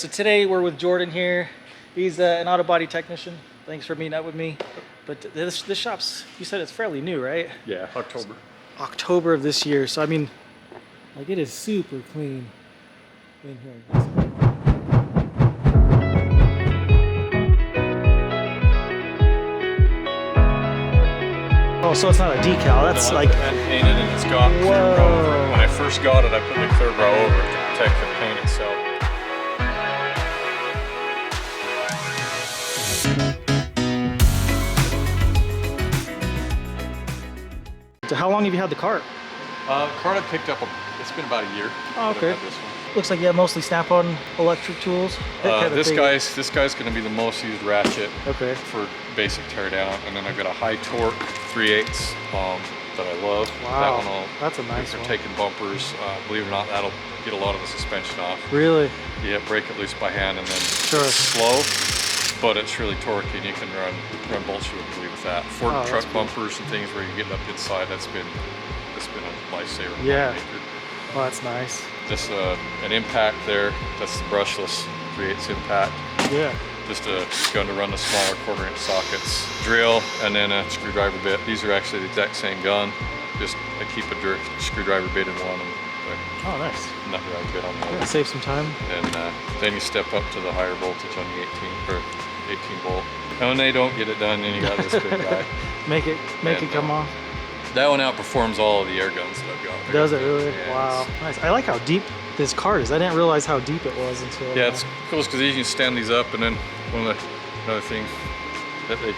So today we're with Jordan here. He's an Autobody Technician. Thanks for meeting up with me. But this shop's, you said it's fairly new, right? Yeah, October. October of this year. So I mean, like it is super clean in here. Oh, so it's not a decal. That's like painted and it's got clear brow over it. When I first got it, I put the clear brow over it to protect the paint itself. So how long have you had the cart? The cart I picked up, it's been about a year. Oh, okay. I've had this one. Looks like you have mostly snap-on electric tools. This guy's going to be the most used ratchet for basic tear down, and then I've got a high torque 3/8 that I love. Wow, that one that's a nice one. one. Taking bumpers, believe it or not, that'll get a lot of the suspension off. Really? Yeah, break it loose by hand and then it's slow, but it's really torquey and you can run bolts you wouldn't believe with that. Ford truck bumpers and things where you get up inside, it's been a lifesaver. Yeah. Oh, that's nice. Just an impact there. That's the brushless 3/8 impact. Yeah. Just a gun to run the smaller 1/4" sockets. Drill and then a screwdriver bit. These are actually the exact same gun. Just I keep a screwdriver bit in one and oh, nice. Nut driver bit on the other. Yeah, save some time. And then you step up to the higher voltage on the 18 volt. And when they don't get it done, then you got this big guy. Make it come off. That one outperforms all of the air guns that I've got. Does it really? Yeah, wow. Nice. I like how deep this cart is. I didn't realize how deep it was until. Yeah, it's cool because you can stand these up, and then one of the another things that they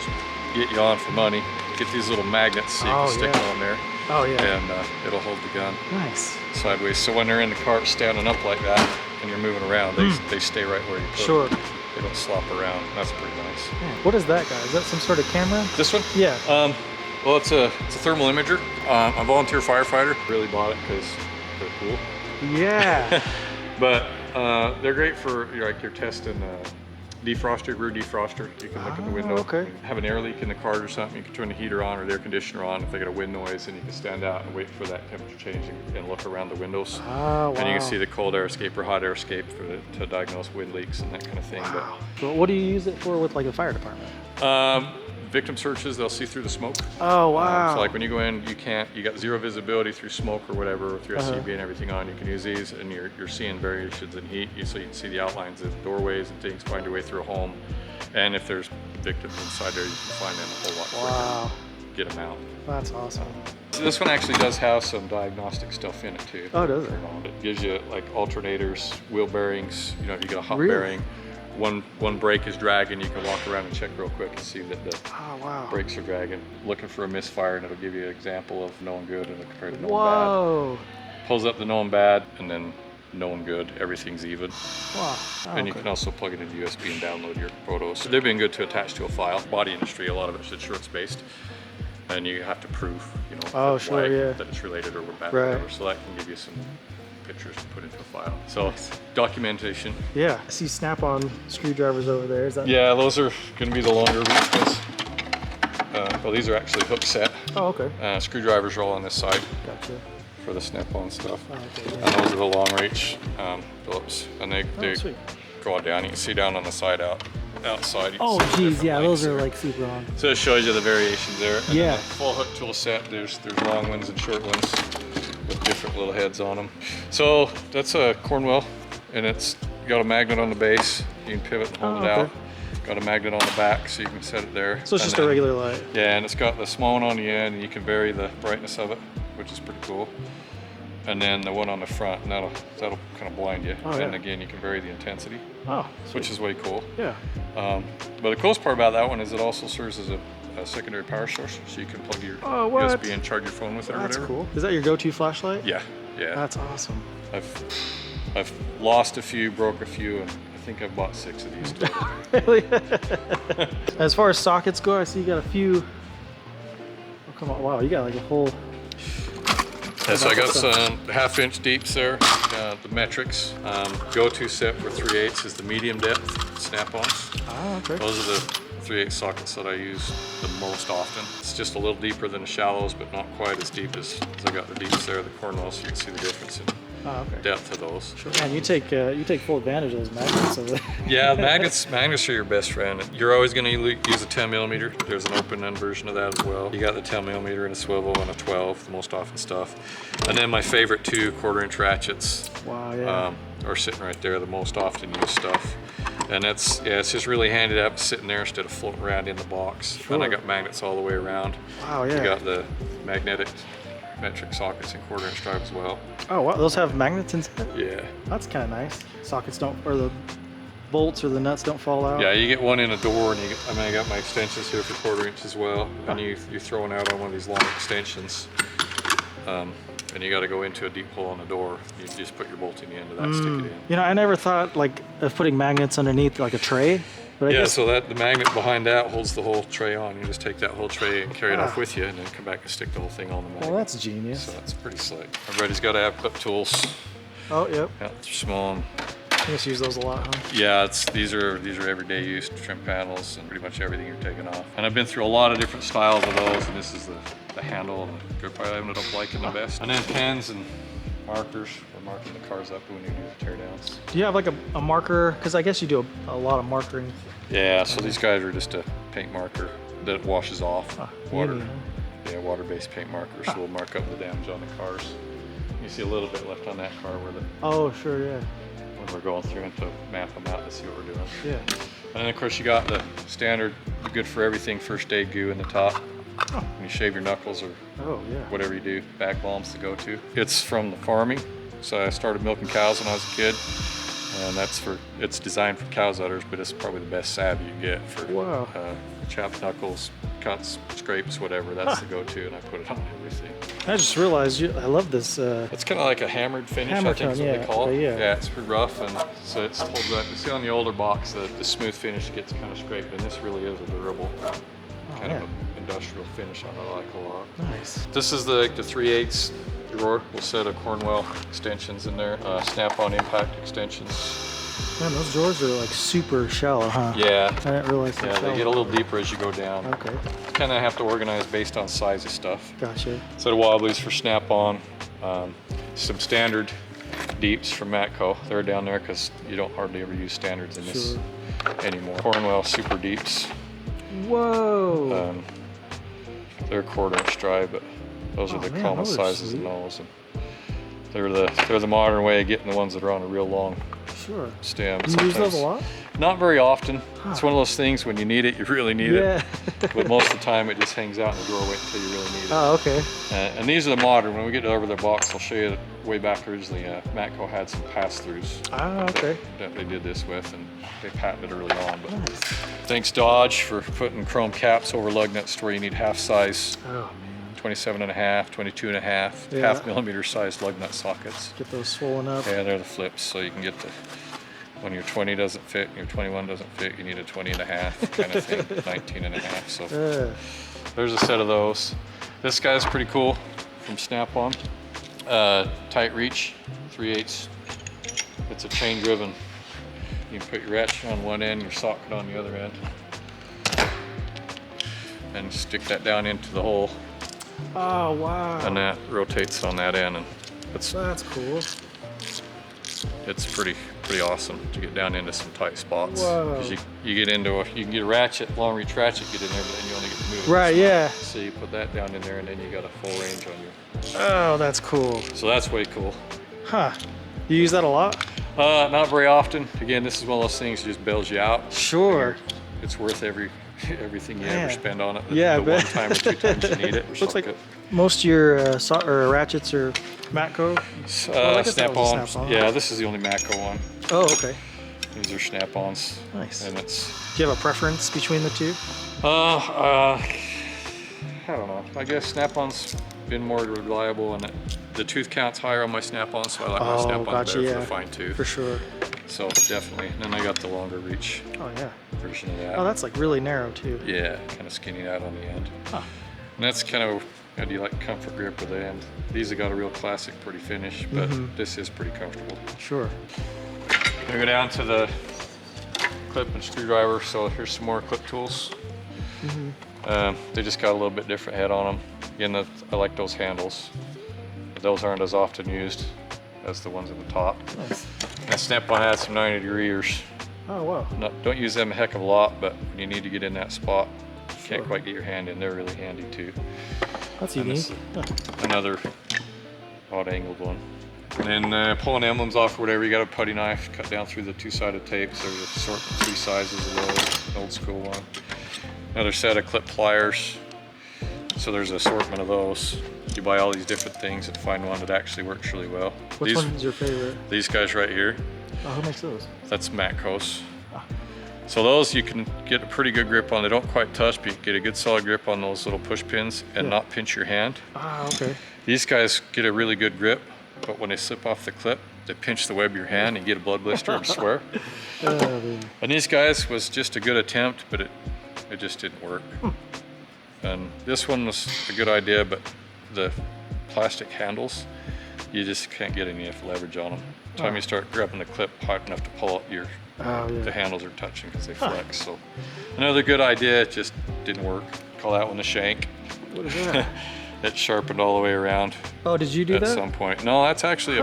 get you on for money, get these little magnets so you can stick them on there. Oh yeah. And it'll hold the gun. Nice. Sideways. So when they're in the cart standing up like that, and you're moving around, they stay right where you put Sure. them. They don't slop around. That's pretty nice. Man, what is that, guy? Is that some sort of camera? This one? Yeah. Well, it's a thermal imager. I'm a volunteer firefighter. Really bought it because they're cool. Yeah. But they're great for you're testing defroster, rear defroster. You can look in the window. Okay. Have an air leak in the cart or something. You can turn the heater on or the air conditioner on. If they get a wind noise, then you can stand out and wait for that temperature change and look around the windows. Oh, wow. And you can see the cold air escape or hot air escape to diagnose wind leaks and that kind of thing. Wow. So what do you use it for with like the fire department? Victim searches, they'll see through the smoke. Oh, wow. So like when you go in, you got zero visibility through smoke or whatever, with your SCB and everything on, you can use these and you're seeing variations in heat, so you can see the outlines of doorways and things, find your way through a home. And if there's victims inside there, you can find them a whole lot quicker. Get them out. That's awesome. So this one actually does have some diagnostic stuff in it too. Oh, does it? It gives you like alternators, wheel bearings, if you get a hot bearing. One brake is dragging, you can walk around and check real quick and see that the brakes are dragging. Looking for a misfire, and it'll give you an example of knowing good and compared to knowing bad. Pulls up the knowing bad and then knowing good, everything's even. Wow. And you can also plug it into USB and download your photos. So they've been good to attach to a file. Body industry, a lot of it's insurance based. And you have to prove, that it's related or bad or whatever. So that can give you some pictures to put into a file. So documentation. Yeah. I see snap-on screwdrivers over there. Is that? Yeah, those are going to be the longer reach ones. Well, these are actually hook set. Oh, okay. Screwdrivers are all on this side. Gotcha. For the snap-on stuff. Oh, okay, And those are the long reach Phillips. And they go down. You can see down on the side outside. Oh, geez, yeah, those are like super long. So it shows you the variations there. And yeah. The full hook tool set, there's long ones and short ones with different little heads on them. So that's a Cornwell, and it's got a magnet on the base. You can pivot and hold it out. Got a magnet on the back, so you can set it there. So it's just a regular light. Yeah, and it's got the small one on the end, and you can vary the brightness of it, which is pretty cool. And then the one on the front, and that'll kind of blind you. And again, you can vary the intensity, which is way cool. Yeah. But the coolest part about that one is it also serves as a secondary power source, so you can plug your USB and charge your phone with it or whatever. That's cool. Is that your go-to flashlight? Yeah. That's awesome. I've lost a few, broke a few, and I think I've bought 6 of these. Really? As far as sockets go, I see you got a few. Oh, come on. Wow, you got like a whole. Yeah, so I got some 1/2 inch deeps there, the metrics. Go-to set for 3/8 is the medium depth snap-ons. Ah, okay. Those are the 3/8 sockets that I use the most often. It's just a little deeper than the shallows, but not quite as deep as I got the deeps there, the Cornwell, so you can see the difference in depth of those. Sure. Man, you take full advantage of those magnets. Yeah, magnets are your best friend. You're always going to use a 10 millimeter. There's an open-end version of that as well. You got the 10 millimeter and a swivel and a 12, the most often stuff. And then my favorite 2 1/4-inch ratchets. Wow, yeah. Are sitting right there, the most often used stuff. And it's just really handy to have it sitting there instead of floating around in the box. Sure. And I got magnets all the way around. Wow, yeah. You got the magnetic metric sockets and 1/4-inch drive as well. Oh, wow, those have magnets inside? Yeah. That's kind of nice. Sockets don't, or the bolts or the nuts don't fall out. Yeah, you get one in a door, and I got my extensions here for 1/4-inch as well. And you're throwing out on one of these long extensions. And you got to go into a deep hole in the door. You just put your bolt in the end of that, stick it in. You know, I never thought like of putting magnets underneath like a tray. But I guess... so the magnet behind that holds the whole tray on. You just take that whole tray and carry it off with you, and then come back and stick the whole thing on the magnet. Well, that's genius. So that's pretty slick. Everybody's got to have clip tools. Oh, yep. Yeah, they're small. You just use those a lot, huh? Yeah, these are everyday use trim panels and pretty much everything you're taking off. And I've been through a lot of different styles of those, and this is the handle and the grip I ended up liking the best. And then pens and markers for marking the cars up when you do the teardowns. Do you have like a marker? Because I guess you do a lot of markering. Yeah, so these guys are just a paint marker that washes off. Water-based paint markers, so we'll mark up the damage on the cars. You see a little bit left on that car where Oh, sure, yeah. when we're going through and to map them out to see what we're doing. Yeah. And then of course you got the standard good for everything first aid goo in the top. When you shave your knuckles or whatever you do, back balm's the go-to. It's from the farming, so I started milking cows when I was a kid, and it's designed for cows udders, but it's probably the best salve you can get for chapped knuckles, cuts, scrapes, whatever. That's the go-to, and I put it on everything. I just realized I love this. It's kind of like a hammered finish, I think is what they call it. Yeah, it's pretty rough, and so it's holds up. You see on the older box, the smooth finish gets kind of scraped, and this really is a durable kind of industrial finish on it I like a lot. Nice. This is the 3/8 drawer. We'll set a Cornwell extensions in there, snap-on impact extensions. Man, those drawers are like super shallow, huh? Yeah. I didn't realize that. Yeah, they get a little deeper as you go down. Okay. You kind of have to organize based on size of stuff. Gotcha. Set of wobblies for snap-on. Some standard deeps from Matco. They're down there because you don't hardly ever use standards in this anymore. Cornwell super deeps. Whoa. They're 1/4-inch drive, but those are the common sizes in those. And they're the modern way of getting the ones that are on a real long stem. Do you use those a lot? Not very often. It's one of those things when you need it, you really need it. But most of the time it just hangs out in the doorway until you really need it. Oh, okay. And these are the modern. When we get over their box, I'll show you way back originally. Matco had some pass-throughs that they did this with, and they patented it early on. But thanks Dodge for putting chrome caps over lug nuts to where you need half size. 27.5, 22.5, half millimeter sized lug nut sockets. Get those swollen up. Yeah, they're the flips, so you can get when your 20 doesn't fit and your 21 doesn't fit, you need a 20.5 kind of thing, 19.5. So there's a set of those. This guy's pretty cool from Snap-on. Tight reach, 3/8. It's a chain driven. You can put your ratchet on one end, your socket on the other end, and stick that down into the hole. Oh, wow. And that rotates on that end, and that's cool. It's pretty awesome to get down into some tight spots. Whoa. Because you get into you can get a ratchet, long reach ratchet, get in there, but then you only get to move it. Right, yeah. So you put that down in there, and then you got a full range on your. Oh, that's cool. So that's way cool. Huh. You use that a lot? Not very often. Again, this is one of those things that just bails you out. Sure. It's worth everything you ever spend on it. Yeah, the one time or two times you need it. Looks like most of your ratchets are Matco. Snap-ons. Yeah, this is the only Matco one. Oh, okay. These are Snap-ons. Nice. And it's. Do you have a preference between the two? I don't know. I guess Snap-on's been more reliable, and the tooth count's higher on my Snap-on, so I like my Snap-ons better for the fine tooth. For sure. So definitely. And then I got the longer reach version of that. Oh, that's like really narrow too. Yeah, kind of skinny out on the end. Huh. And that's kind of, how do you like comfort grip with the end? These have got a real classic pretty finish, but this is pretty comfortable. Sure. Gonna go down to the clip and screwdriver. So here's some more clip tools. They just got a little bit different head on them. Again, I like those handles. Those aren't as often used. as the ones at the top. Nice. And Snap-on has some 90-degree ears. Oh, wow. Don't use them a heck of a lot, but when you need to get in that spot, you can't quite get your hand in. They're really handy too. That's unique. Another odd angled one. And then pulling emblems off or whatever, you got a putty knife, cut down through the two-sided tapes. There's a assortment, 3 sizes of those, an old school one. Another set of clip pliers. So there's an assortment of those. You buy all these different things and find one that actually works really well. Which one's your favorite? These guys right here. Oh, who makes those? That's Matco's. So those you can get a pretty good grip on. They don't quite touch, but you can get a good solid grip on those little push pins and not pinch your hand. Ah, okay. These guys get a really good grip, but when they slip off the clip, they pinch the web of your hand and you get a blood blister, I swear. And these guys was just a good attempt, but it just didn't work. And this one was a good idea, but the plastic handles, you just can't get any leverage on them. By the time you start grabbing the clip hard enough to pull out, the handles are touching because they flex. So another good idea, it just didn't work. Call that one the shank. What is that? It sharpened all the way around. Oh, did you do that? At some point. No, that's actually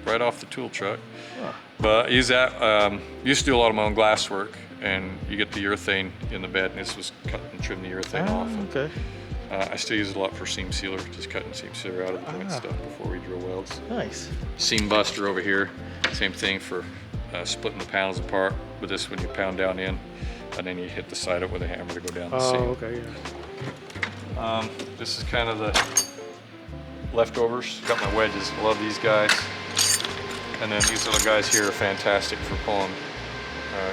right off the tool truck. But I use that, used to do a lot of my own glass work, and you get the urethane in the bed, and this was cut and trim the urethane off. Okay. I still use it a lot for seam sealer, just cutting seam sealer out of the joint stuff before we drill welds. Nice. Seam buster over here, same thing for splitting the panels apart. With this one, you pound down in, and then you hit the side up with a hammer to go down the seam. Oh, okay, yeah. This is kind of the leftovers. Got my wedges, love these guys. And then these little guys here are fantastic for pulling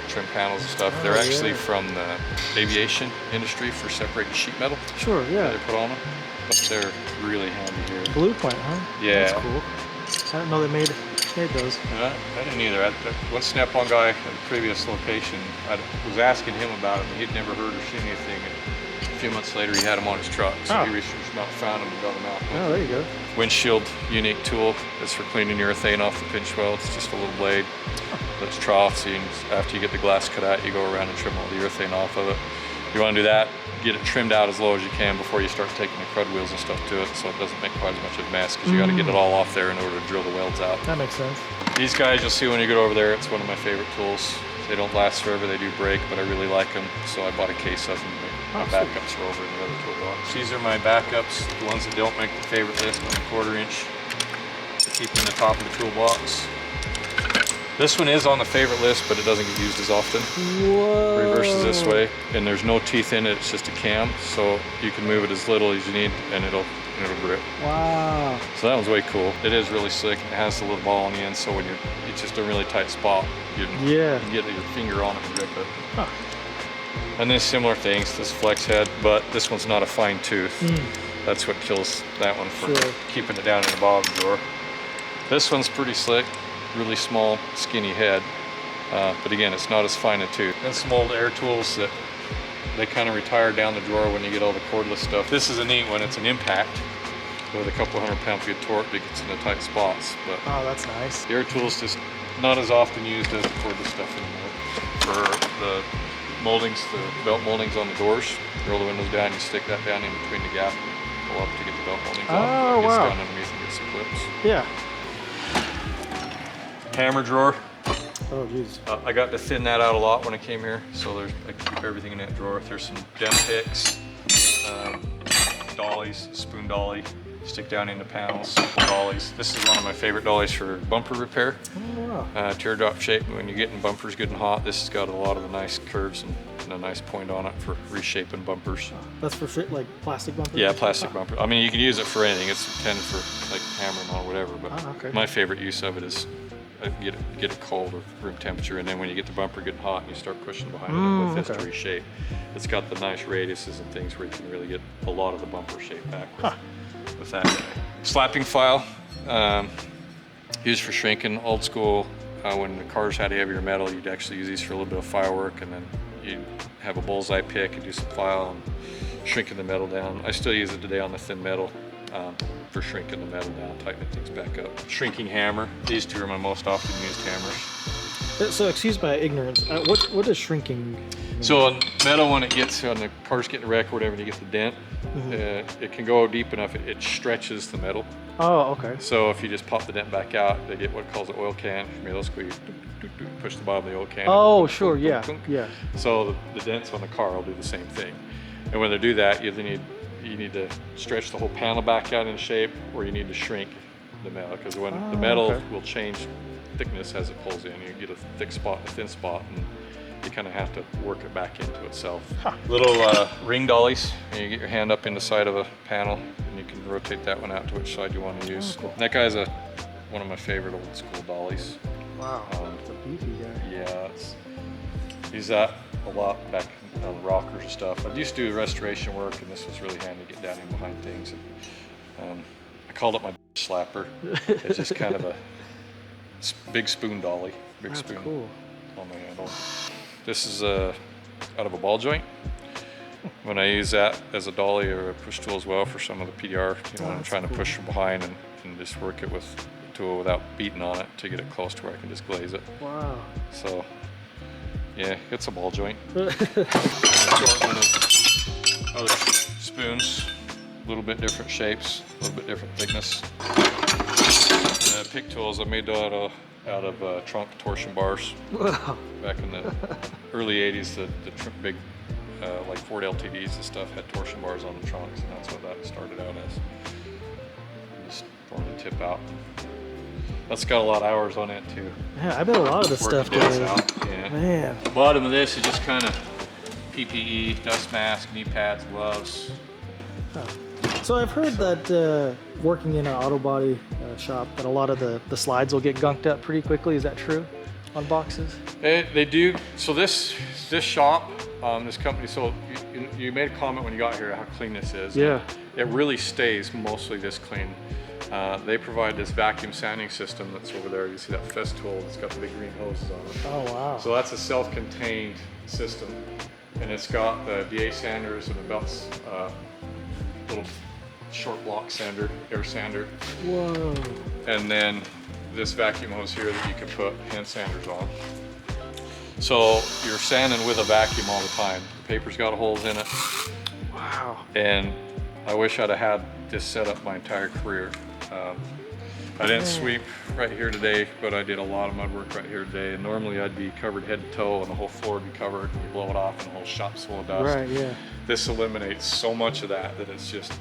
trim panels and stuff. They're actually from the aviation industry for separating sheet metal. Sure, yeah. They put on them, but they're really handy here. Blue point, huh? Yeah. That's cool. I didn't know they made those. I didn't either. One Snap-on guy at the previous location, I was asking him about them. He'd never heard or seen anything. And a few months later, he had them on his truck. So he researched them out, found them, and got them out. Oh, there you go. Windshield unique tool. It's for cleaning urethane off the pinch weld. It's just a little blade that's troughs. So after you get the glass cut out, you go around and trim all the urethane off of it. You want to do that, get it trimmed out as low as you can before you start taking the crud wheels and stuff to it, so it doesn't make quite as much of a mess, because you got to get it all off there in order to drill the welds out. That makes sense. These guys, you'll see when you get over there, it's one of my favorite tools. They don't last forever, they do break, but I really like them, so I bought a case of them. My backups are over in the other toolbox. These are my backups, the ones that don't make the favorite list on the 1/4 inch to keep in the top of the toolbox. This one is on the favorite list, but it doesn't get used as often. Whoa. Reverses this way, and there's no teeth in it, it's just a cam, so you can move it as little as you need, and it'll grip. Wow. So that one's way cool. It is really slick, it has the little ball on the end, so when it's just a really tight spot, you can get your finger on it and grip it. Huh. And then similar things, this flex head, but this one's not a fine tooth. That's what kills that one for keeping it down in the bottom drawer. This one's pretty slick. Really small, skinny head, but again, it's not as fine a tooth. And some old air tools that they kind of retire down the drawer when you get all the cordless stuff. This is a neat one. It's an impact with a couple 100 pound-feet of torque that gets in the tight spots. But oh, that's nice. the air tool's just not as often used as the cordless stuff anymore. For the moldings, the belt moldings on the doors, roll the windows down, you stick that down in between the gap and pull up to get the belt moldings on. It gets down underneath and gets some clips. Yeah. Hammer drawer. Oh, geez. I got to thin that out a lot when I came here, so I keep everything in that drawer. There's some dent picks, dollies, spoon dolly, stick down into panels, dollies. This is one of my favorite dollies for bumper repair. Oh, wow. Teardrop shape. When you're getting bumpers good and hot, this has got a lot of the nice curves and a nice point on it for reshaping bumpers. That's for like plastic bumpers? Yeah, plastic bumper. I mean, you can use it for anything. It's intended for like hammering on whatever, but my favorite use of it is get it cold or room temperature, and then when you get the bumper getting hot and you start pushing behind it with this to reshape, it's got the nice radiuses and things where you can really get a lot of the bumper shape back with that guy. Slapping file, used for shrinking. Old school, when the cars had heavier metal, you'd actually use these for a little bit of firework, and then you'd have a bullseye pick and do some file and shrinking the metal down. I still use it today on the thin metal. For shrinking the metal down, tightening things back up. Shrinking hammer. These two are my most often used hammers. So excuse my ignorance, what is shrinking mean? So on metal, when it gets, on the car's getting wrecked or whatever, and you get the dent, it can go deep enough, it stretches the metal. Oh, okay. So if you just pop the dent back out, they get what calls an oil can. From your little squeeze, push the bottom of the oil can. Oh, sure, yeah, yeah. So the dents on the car will do the same thing. And when they do that, you need to stretch the whole panel back out in shape, or you need to shrink the metal, because when the metal will change thickness as it pulls in. You get a thick spot and a thin spot, and you kind of have to work it back into itself. Huh. Little ring dollies, and you get your hand up in the side of a panel, and you can rotate that one out to which side you want to use. Cool. That guy's one of my favorite old school dollies. Wow, it's a beefy guy. Yeah, use that a lot back on rockers and stuff. I used to do restoration work, and this was really handy to get down in behind things. And, I called it my slapper. It's just kind of a big spoon dolly, big spoon cool. on the handle. This is out of a ball joint. When I use that as a dolly or a push tool as well for some of the PDR, when I'm trying to push from behind and just work it with the tool without beating on it to get it close to where I can just glaze it. Wow. So, yeah, it's a ball joint. Other spoons, a little bit different shapes, a little bit different thickness. Pick tools I made out of trunk torsion bars. Wow. Back in the early 80s, the big like Ford LTDs and stuff had torsion bars on the trunks, and that's what that started out as. Just throwing the tip out. That's got a lot of hours on it too. Yeah, I bet a lot of this stuff goes out. Yeah. Man. The bottom of this is just kind of PPE, dust mask, knee pads, gloves. Oh. So I've heard that working in an auto body shop, that a lot of the slides will get gunked up pretty quickly. Is that true on boxes? They do. So this shop, this company, so you made a comment when you got here how clean this is. Yeah. It really stays mostly this clean. They provide this vacuum sanding system that's over there. You see that Festool that's got the big green hoses on it. Oh, wow. So that's a self-contained system. And it's got the DA sanders and the belts, little short block sander, air sander. Whoa. And then this vacuum hose here that you can put hand sanders on. So you're sanding with a vacuum all the time. The paper's got holes in it. Wow. And I wish I'd have had this set up my entire career. I didn't sweep right here today, but I did a lot of mud work right here today. And normally I'd be covered head to toe and the whole floor would be covered and you blow it off and the whole shop's full of dust. Right, yeah. This eliminates so much of that it's just,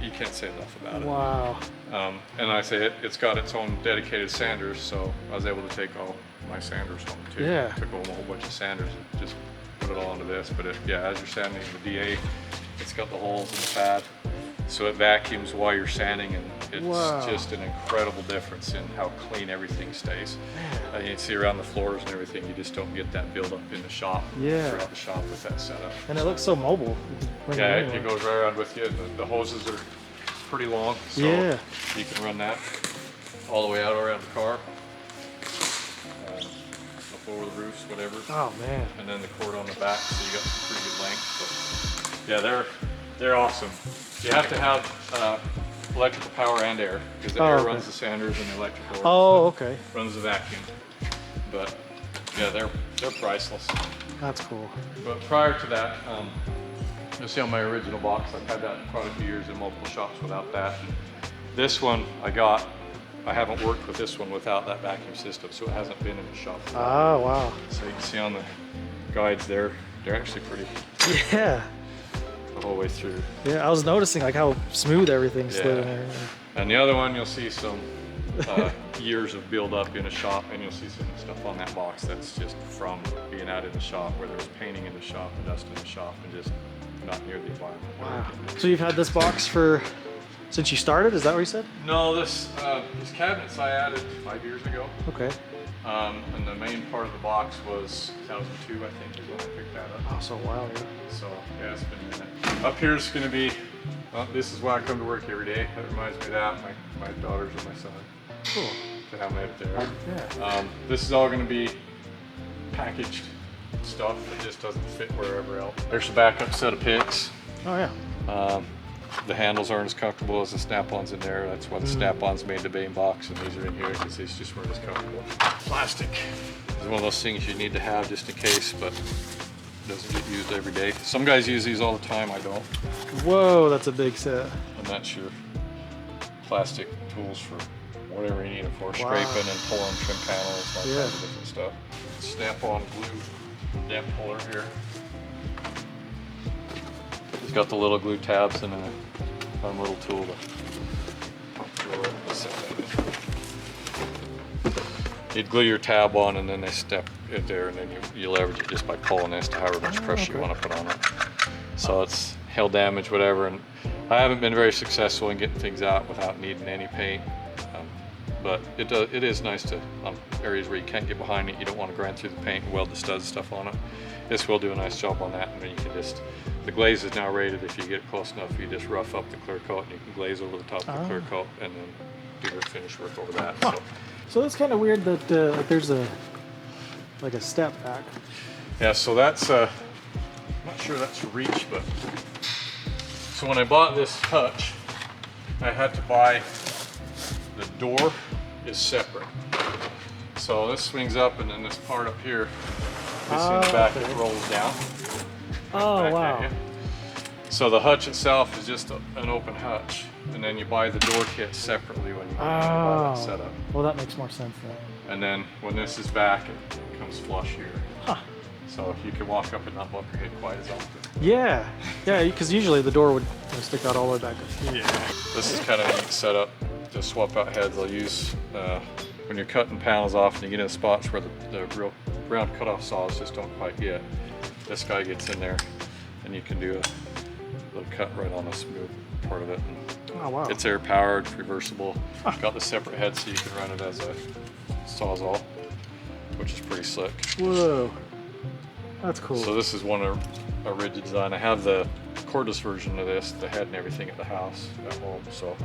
you can't say enough about it. Wow. And I say it's got its own dedicated sanders, so I was able to take all my sanders home too. Yeah. Took home a whole bunch of sanders and just put it all into this. But yeah, as you're sanding the DA, it's got the holes in the pad, so it vacuums while you're sanding, and it's just an incredible difference in how clean everything stays. You can see around the floors and everything, you just don't get that buildup in the shop. Throughout the shop with that setup. And it looks so mobile. Yeah, it goes right around with you. The hoses are pretty long, so you can run that all the way out around the car, up over the roofs, whatever. Oh man! And then the cord on the back, so you got some pretty good length. But yeah, they're awesome. You have to have electrical power and air, because the air runs the sanders and the electrical runs the vacuum. But yeah, they're priceless. That's cool. But prior to that, you'll see on my original box, I've had that quite a few years in multiple shops without that. And this one I haven't worked with this one without that vacuum system, so it hasn't been in the shop. Oh, wow. So you can see on the guides they're actually pretty. Yeah. The whole way through. Yeah, I was noticing like how smooth everything slid in there. And the other one, you'll see some years of build up in a shop, and you'll see some stuff on that box that's just from being out in the shop, where there was painting in the shop and dust in the shop and just not near the environment. Wow. So you've had this box since you started, is that what you said? No, these cabinets I added 5 years ago. Okay. And the main part of the box was 2002, I think, is when I picked that up. Oh, so wow, yeah. So yeah, it's been a minute. Up here is going to be, this is why I come to work every day. That reminds me of that, my daughters and my son. Cool. To have me up there. Yeah. This is all going to be packaged stuff that just doesn't fit wherever else. There's a backup set of picks. Oh yeah. The handles aren't as comfortable as the snap-ons in there. That's why the snap-ons made the main box, and these are in here because these just weren't as comfortable. Plastic is one of those things you need to have just in case, but it doesn't get used every day. Some guys use these all the time, I don't. Whoa, that's a big set. And that's your plastic tools for whatever you need it for, scraping and pulling trim panels, all kinds of different stuff. Snap-on glue dent puller here. It's got the little glue tabs and a fun little tool to set that in. You'd glue your tab on and then they step in there, and then you leverage it just by pulling this to however much pressure you want to put on it. So it's hail damage, whatever, and I haven't been very successful in getting things out without needing any paint. But it is nice to, on areas where you can't get behind it, you don't want to grind through the paint and weld the studs stuff on it. This will do a nice job on that, and then you can just, the glaze is now rated. If you get close enough, you just rough up the clear coat and you can glaze over the top of the clear coat and then do your finish work over that. So it's kind of weird that there's like a step back. Yeah, so that's, I'm not sure that's reach, but, so when I bought this hutch, I had to buy, the door is separate. So this swings up, and then this part up here, this in the back, it rolls down. Oh, wow. So the hutch itself is just an open hutch, and then you buy the door kit separately when you buy that setup. Well, that makes more sense then. And then when this is back, it comes flush here. So you can walk up and not bump your head quite as often. Yeah, because usually the door would stick out all the way back up here. Yeah. This is kind of a neat setup to swap out heads. I'll use when you're cutting panels off and you get in spots where the real round cutoff saws just don't quite get. This guy gets in there, and you can do a little cut right on the smooth part of it. Oh, wow. It's air powered, reversible. Got the separate head so you can run it as a sawzall, which is pretty slick. Whoa, that's cool. So this is one of a rigid design. I have the cordless version of this, the head and everything at the house at home. So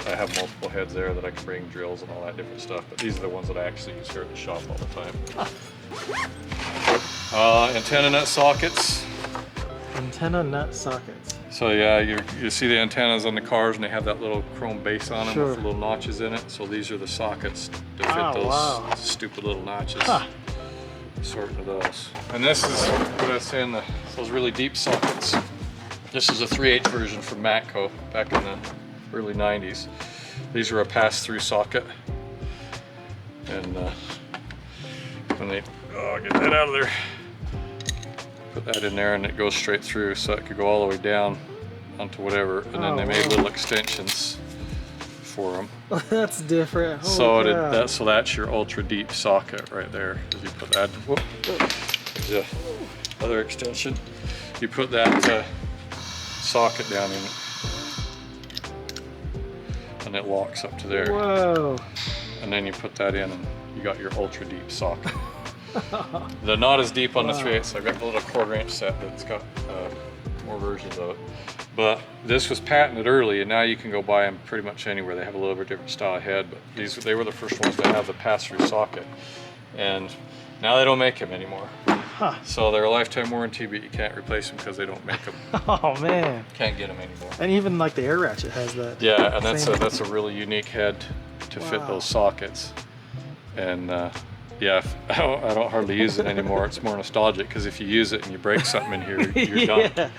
I have multiple heads there that I can bring drills and all that different stuff. But these are the ones that I actually use here at the shop all the time. Antenna nut sockets. Antenna nut sockets. So yeah, you see the antennas on the cars, and they have that little chrome base on them with the little notches in it. So these are the sockets to fit those stupid little notches. Sorting of those. And this is what I was saying, those really deep sockets. This is a 3/8 version from Matco back in the early 90s. These are a pass-through socket. And when they, get that out of there. Put that in there and it goes straight through, so it could go all the way down onto whatever. And then they made little extensions for them. That's different. So that's your ultra deep socket right there. As you put that, there's the other extension. You put that socket down in it, and it locks up to there. Whoa! And then you put that in, and you got your ultra deep socket. They're not as deep on the 3/8, so I've got the little 1/4" set that's got more versions of it. But this was patented early, and now you can go buy them pretty much anywhere. They have a little bit different style head, but they were the first ones to have the pass-through socket. And now they don't make them anymore. So they're a lifetime warranty, but you can't replace them because they don't make them. Oh man! Can't get them anymore. And even like the air ratchet has that. Yeah, and that's a really unique head to fit those sockets. And yeah, I don't hardly use it anymore. It's more nostalgic because if you use it and you break something in here, you're done.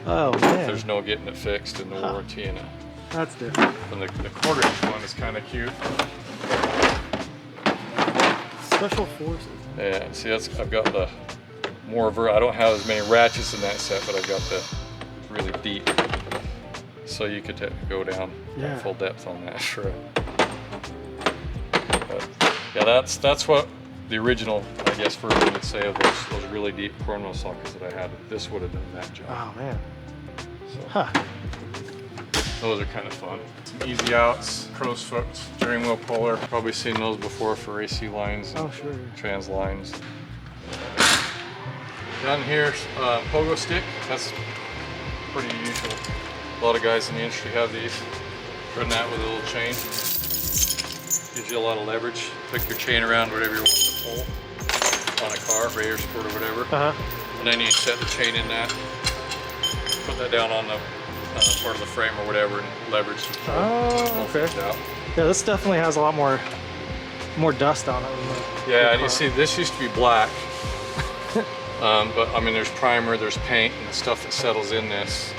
Oh man! There's no getting it fixed and no warranty in it. That's different. And the 1/4" one is kind of cute. Special forces. Yeah, see, I've got the I don't have as many ratchets in that set, but I've got the really deep, so you could go down full depth on that for it. But yeah, that's what the original, I guess, version would say of those really deep cornrow sockets that I had. This would have done that job. Oh man. So, those are kind of fun. Some easy outs, crow's foot, steering wheel puller. Probably seen those before for AC lines and trans lines. Down here, pogo stick. That's pretty unusual. A lot of guys in the industry have these. Run that with a little chain. Gives you a lot of leverage. Pick your chain around whatever you want to pull on a car, Raider Sport or whatever. And then you set the chain in that. Put that down on the part of the frame or whatever and leverage the pull things out. Yeah, this definitely has a lot more dust on it. Yeah, and you see this used to be black. But I mean there's primer, there's paint, and the stuff that settles in this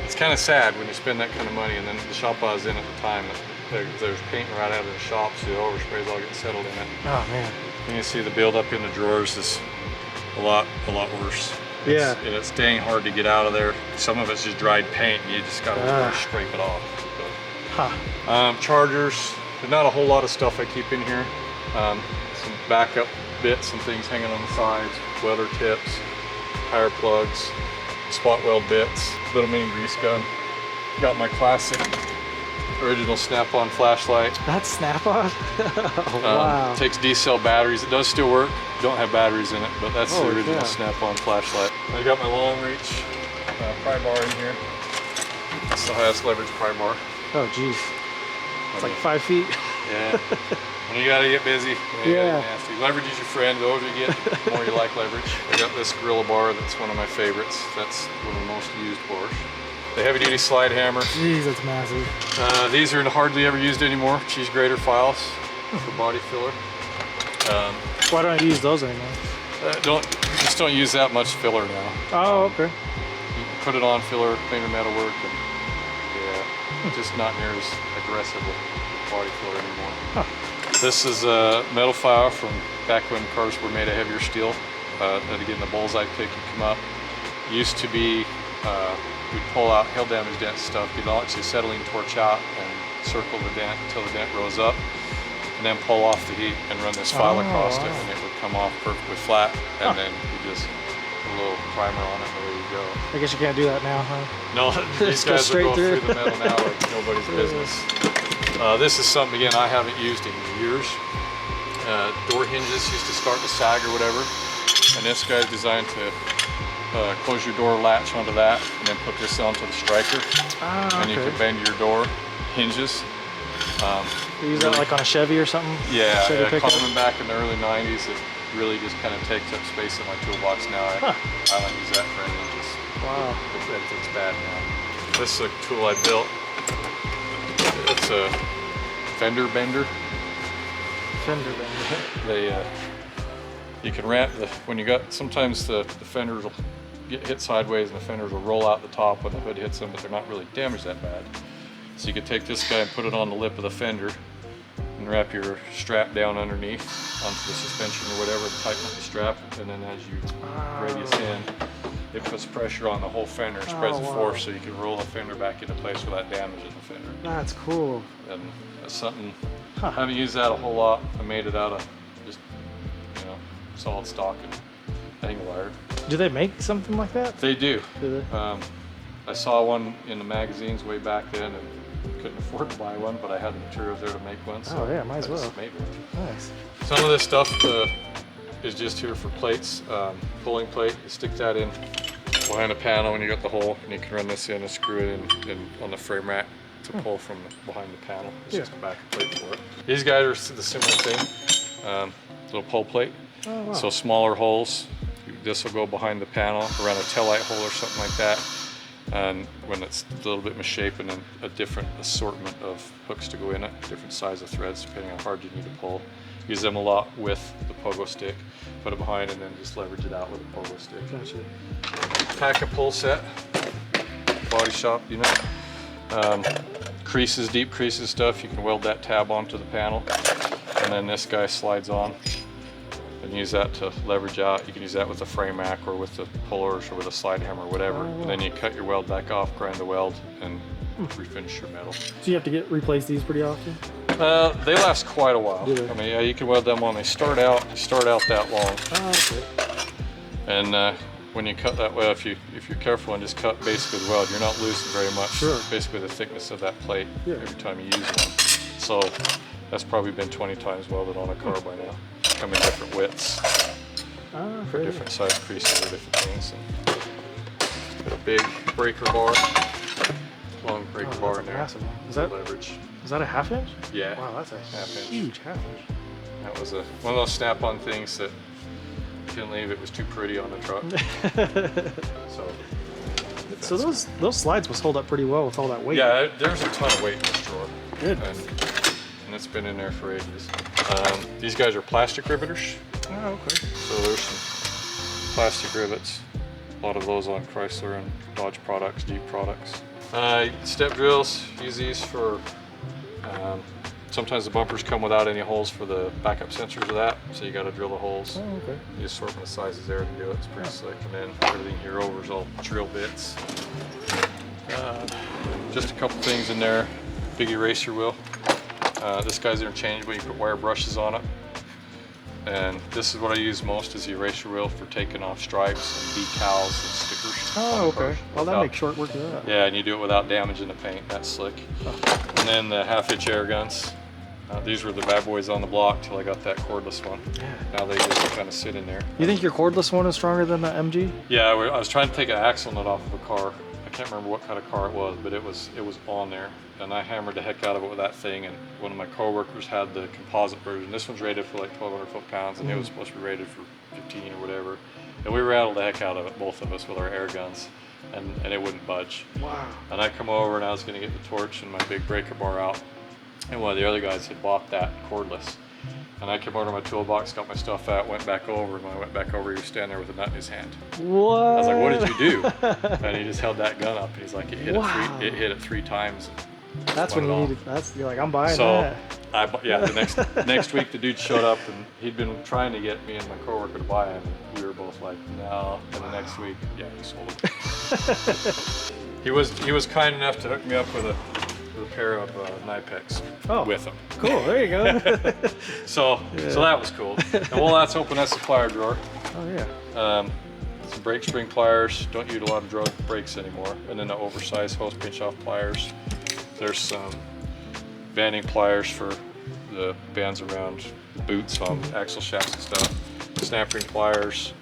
it's kind of sad when you spend that kind of money, and then the shop I was in at the time, there's paint right out of the shop, so the oversprays all get settled in it. Oh man. You can see the buildup in the drawers is a lot worse. Yeah. It's dang hard to get out of there. Some of it's just dried paint, and you just gotta scrape it off. But, chargers, there's not a whole lot of stuff I keep in here. Some backup bits and things hanging on the sides, welder tips, tire plugs, spot weld bits, little mini grease gun. Got my classic original snap-on flashlight. That's snap-on? Oh, wow. Takes D-cell batteries. It does still work. Don't have batteries in it, but that's the original snap-on flashlight. I got my long reach pry bar in here. It's the highest leverage pry bar. Oh geez. It's like 5 feet. Yeah. When you gotta get busy, you gotta get nasty. Leverage is your friend. The older you get, the more you like leverage. I got this Gorilla bar that's one of my favorites. That's one of the most used bars. The heavy duty slide hammer. Jeez, that's massive. These are hardly ever used anymore. Cheese grater files for body filler. Why don't I use those anymore? Just don't use that much filler now. Oh, okay. You can put it on filler, painted metalwork, and just not near as aggressive with body filler anymore. Huh. This is a metal file from back when cars were made of heavier steel. That again, the bullseye pick would come up. Used to be, we'd pull out hail damage dent stuff. You'd launch the acetylene torch out and circle the dent until the dent rose up, and then pull off the heat and run this file across it, and it would come off perfectly flat, and then you just put a little primer on it, and away you go. I guess you can't do that now, huh? No, these guys will go through the metal now like nobody's business. This is something, again, I haven't used in years. Door hinges used to start to sag or whatever, and this guy's designed to close your door latch onto that, and then put this onto the striker, and you can bend your door hinges. You use that like on a Chevy or something? Yeah, coming back in the early 90s, it really just kind of takes up space in my toolbox now. I don't use that for anything, just it's bad now. This is a tool I built. It's a fender bender. Fender bender. You can ramp when you got, sometimes the fenders will get hit sideways and the fenders will roll out the top when the hood hits them, but they're not really damaged that bad. So you could take this guy and put it on the lip of the fender and wrap your strap down underneath onto the suspension or whatever, tighten up the strap, and then as you radius in, it puts pressure on the whole fender, spreads the force, so you can roll the fender back into place without damaging the fender. That's cool. And that's something, I haven't used that a whole lot. I made it out of just, solid stock and hang wire. Do they make something like that? They do. Do they? I saw one in the magazines way back then and couldn't afford to buy one, but I had the materials there to make one, so might as well. I just made one. Nice. Some of this stuff is just here for plates. Pulling plate, you stick that in behind the panel and you got the hole, and you can run this in and screw it in on the frame rack to pull from behind the panel. It's just a back plate for it. These guys are the similar thing, little pull plate. Oh, wow. So smaller holes. This will go behind the panel around a taillight hole or something like that. And when it's a little bit misshapen, and a different assortment of hooks to go in it, different size of threads depending on how hard you need to pull. Use them a lot with the pogo stick. Put it behind and then just leverage it out with a pogo stick. Gotcha. Pack and pull set, body shop, creases, deep creases stuff. You can weld that tab onto the panel, and then this guy slides on. And use that to leverage out. You can use that with a frame rack or with the pullers or with a slide hammer or whatever. And then you cut your weld back off, grind the weld, and refinish your metal. So you have to replace these pretty often? They last quite a while. I mean, yeah, you can weld them when they start out that long. Oh, okay. And when you cut that well, if you're careful and just cut basically the weld, you're not losing very much. Sure. Basically the thickness of that plate every time you use one. So that's probably been 20 times welded on a car by now. Come in different widths for different size creases or different things. And got a big breaker bar, long breaker bar in there. Massive. Is that leverage? Is that a 1/2 inch? Yeah. Wow, that's a huge 1/2 inch. That was one of those snap-on things that you couldn't leave. It was too pretty on the truck. So those slides must hold up pretty well with all that weight. Yeah, there's a ton of weight in this drawer. Good. And it's been in there for ages. These guys are plastic riveters. Oh, okay. So there's some plastic rivets. A lot of those on Chrysler and Dodge products, Jeep products. Step drills, use these for, sometimes the bumpers come without any holes for the backup sensors of that, so you got to drill the holes. Oh, okay. You just sort the sizes there to do it. It's pretty slick. And then everything here over is all drill bits. Just a couple things in there. Big eraser wheel. This guy's interchangeable. You put wire brushes on it. And this is what I use most, is the eraser wheel for taking off stripes and decals and stickers. Oh, okay. Well, that makes short work of that. Yeah, and you do it without damaging the paint. That's slick. Oh. And then the 1/2-inch air guns. These were the bad boys on the block till I got that cordless one. Yeah. Now they just kind of sit in there. You think your cordless one is stronger than the MG? Yeah, I was trying to take an axle nut off of a car. I can't remember what kind of car it was, but it was on there. And I hammered the heck out of it with that thing, and one of my coworkers had the composite version. This one's rated for like 1,200 foot-pounds, and it was supposed to be rated for 15 or whatever. And we rattled the heck out of it, both of us, with our air guns, and it wouldn't budge. Wow. And I come over, and I was gonna get the torch and my big breaker bar out, and one of the other guys had bought that cordless. And I came over to my toolbox, got my stuff out, went back over, and when I went back over, he was standing there with a nut in his hand. What? I was like, what did you do? And he just held that gun up, and he's like, it hit it 3 times. That's when you need it. You're like, I'm buying that. The next week the dude showed up, and he'd been trying to get me and my coworker to buy him. We were both like, no. And the next week, yeah, he sold it. He was kind enough to hook me up with a pair of Nipex with him. Cool, there you go. so that was cool. And while that's open, that's the plier drawer. Oh yeah. Some brake spring pliers. Don't use a lot of brakes anymore. And then the oversized hose pinch off pliers. There's some banding pliers for the bands around the boots on axle shafts and stuff. Snap ring pliers.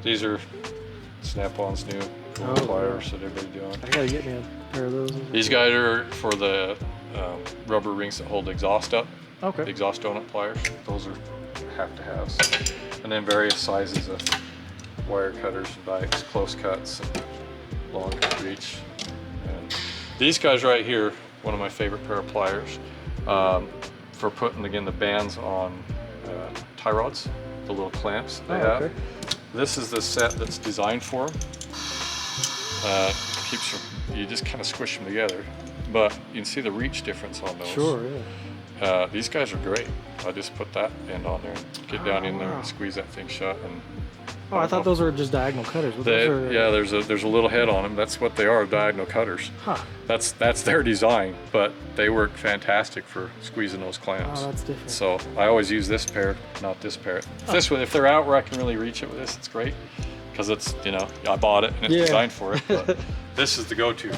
These are Snap-on's new pliers that everybody's doing. I gotta get me a pair of those. These guys are for the rubber rings that hold the exhaust up. Okay. The exhaust donut pliers. Those are have-to-haves. And then various sizes of wire cutters and dikes, close cuts, and long reach. And these guys right here, one of my favorite pair of pliers, for putting, again, the bands on tie rods, the little clamps they have. Okay. This is the set that's designed for them. You just kind of squish them together, but you can see the reach difference on those. Sure, yeah. These guys are great. I just put that end on there, and get down in there and squeeze that thing shut. And I thought those were just diagonal cutters. Yeah, there's a little head on them. That's what they are, diagonal cutters. Huh. That's their design, but they work fantastic for squeezing those clamps. Oh, that's different. So I always use this pair, not this pair. This one, if they're out where I can really reach it with this, it's great, because it's, I bought it and it's designed for it. But this is the go-to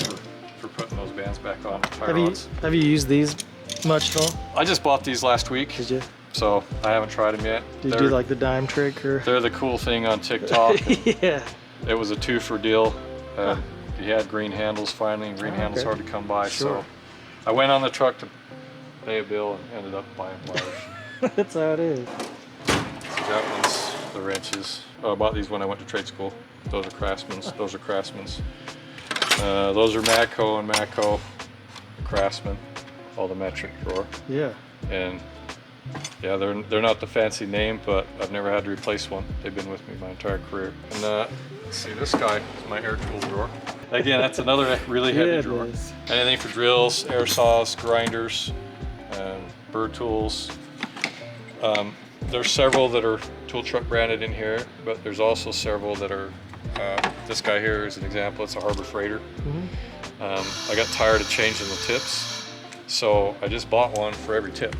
for putting those bands back on tie rods. Have you used these much at all? I just bought these last week. Did you? So I haven't tried them yet. Did you do like the dime trick or? They're the cool thing on TikTok. Yeah. It was a 2-for deal. He had green handles finally, and green handles hard to come by. Sure. So I went on the truck to pay a bill and ended up buying pliers. That's how it is. So that one's the wrenches. I bought these when I went to trade school. Those are Craftsman's. Those are Craftsman's. Those are Matco and Matco. Craftsman. All the metric drawer. Yeah. And yeah, they're not the fancy name, but I've never had to replace one. They've been with me my entire career. And let's see, this guy is my air tool drawer. Again, that's another really heavy drawer. Anything for drills, air saws, grinders, bird tools. There's several that are tool truck branded in here, but there's also several that are, this guy here is an example. It's a Harbor Freighter. I got tired of changing the tips, so I just bought one for every tip.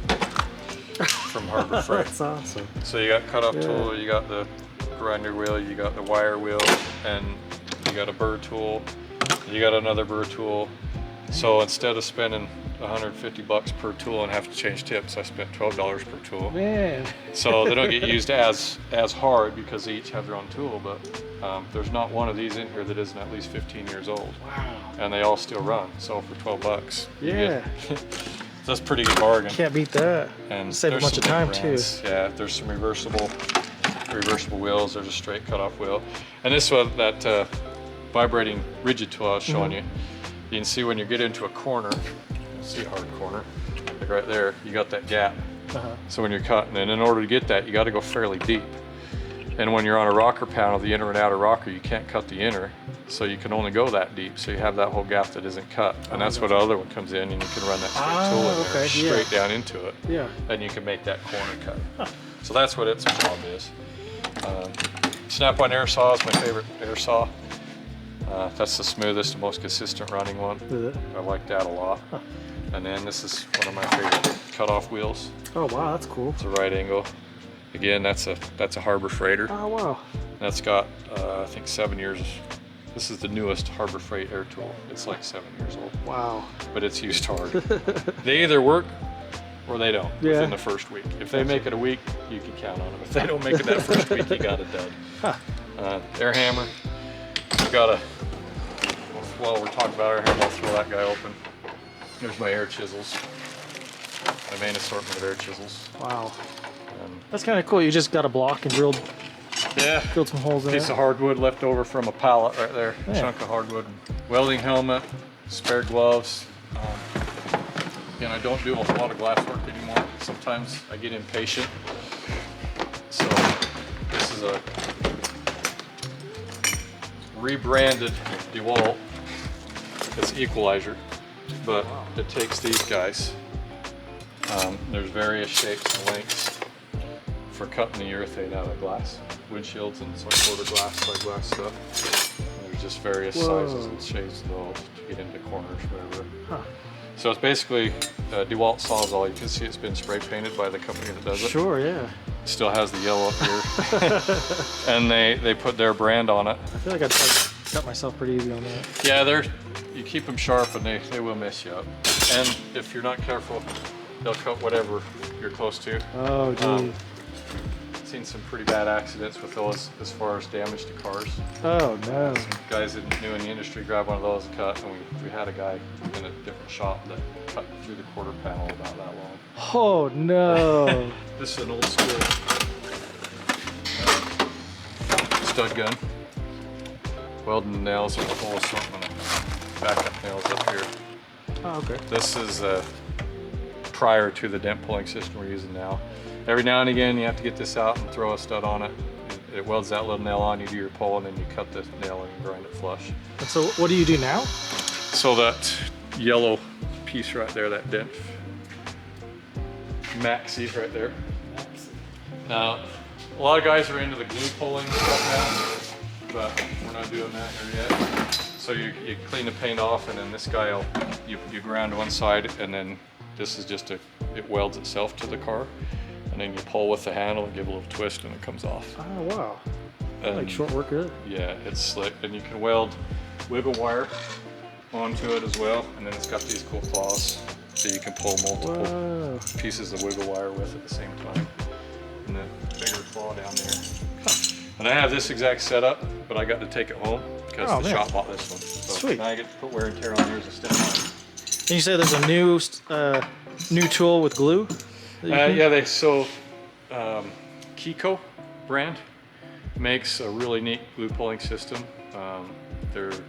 From Harbor Freight. That's awesome. So you got cut-off tool, you got the grinder wheel, you got the wire wheel, and you got a burr tool, you got another burr tool. So instead of spending $150 per tool and have to change tips, I spent $12 per tool. Man. So they don't get used as hard because they each have their own tool, but there's not one of these in here that isn't at least 15 years old. Wow. And they all still run. So for $12, yeah. That's a pretty good bargain. Can't beat that. And save a bunch of time too. Yeah, there's some reversible wheels. There's a straight cutoff wheel. And this one, that vibrating rigid tool I was showing you, you can see when you get into a corner, see a hard corner, like right there, you got that gap. So when you're cutting, and in order to get that, you got to go fairly deep. And when you're on a rocker panel, the inner and outer rocker, you can't cut the inner, so you can only go that deep. So you have that whole gap that isn't cut, and that's where the other one comes in, and you can run that straight tool in there, straight down into it. Yeah. And you can make that corner cut. So that's what its job is. Snap-on air saw is my favorite air saw. That's the smoothest and most consistent running one. I like that a lot. And then this is one of my favorite cut-off wheels. Oh wow, that's cool. It's a right angle. Again, that's a Harbor Freighter. Oh wow. That's got I think 7 years. This is the newest Harbor Freight air tool. It's like 7 years old. Wow. But it's used hard. They either work or they don't within the first week. If they make it a week, you can count on them. If they don't make it that first week, you got it done. Air hammer. We've got while we're talking about air hammer, I'll throw that guy open. There's my air chisels. My main assortment of air chisels. Wow. That's kind of cool. You just got a block and drilled some holes in it. Piece of hardwood left over from a pallet right there. Chunk of hardwood. Welding helmet, spare gloves. Again, I don't do a lot of glass work anymore. Sometimes I get impatient. So this is a rebranded DeWalt. It's Equalizer, but it takes these guys. There's various shapes and lengths for cutting the urethane out of glass, windshields and some sort of glass stuff. And there's just various sizes and shapes of those to get into corners, whatever. So it's basically DeWalt Sawzall. You can see it's been spray painted by the company that does it. Sure, yeah. It still has the yellow up here. And they put their brand on it. I feel like I'd cut myself pretty easy on that. Yeah, you keep them sharp and they will mess you up. And if you're not careful, they'll cut whatever you're close to. Oh, geez. Seen some pretty bad accidents with those as far as damage to cars. Oh no. Some guys new in the industry grabbed one of those and cut, and we had a guy in a different shop that cut through the quarter panel about that long. Oh no. This is an old school stud gun. Welding the nails with a whole assortment of backup nails up here. Oh, okay. This is prior to the dent pulling system we're using now. Every now and again, you have to get this out and throw a stud on it. It welds that little nail on, you do your pull, and then you cut the nail and grind it flush. And so what do you do now? So that yellow piece right there, that Dent maxi right there. Now, a lot of guys are into the glue pulling stuff now, but we're not doing that here yet. So you clean the paint off, and then this guy, you ground one side, and then this is just it welds itself to the car. And then you pull with the handle and give a little twist and it comes off. Oh wow. Like short work, really? Yeah, it's slick. And you can weld wiggle wire onto it as well. And then it's got these cool claws so you can pull multiple pieces of wiggle wire with at the same time. And then bigger claw down there. And I have this exact setup, but I got to take it home because the shop bought this one. So sweet. Now I get to put wear and tear on there as a step on. And you say there's a new tool with glue? Yeah, Kiko brand makes a really neat glue pulling system. I don't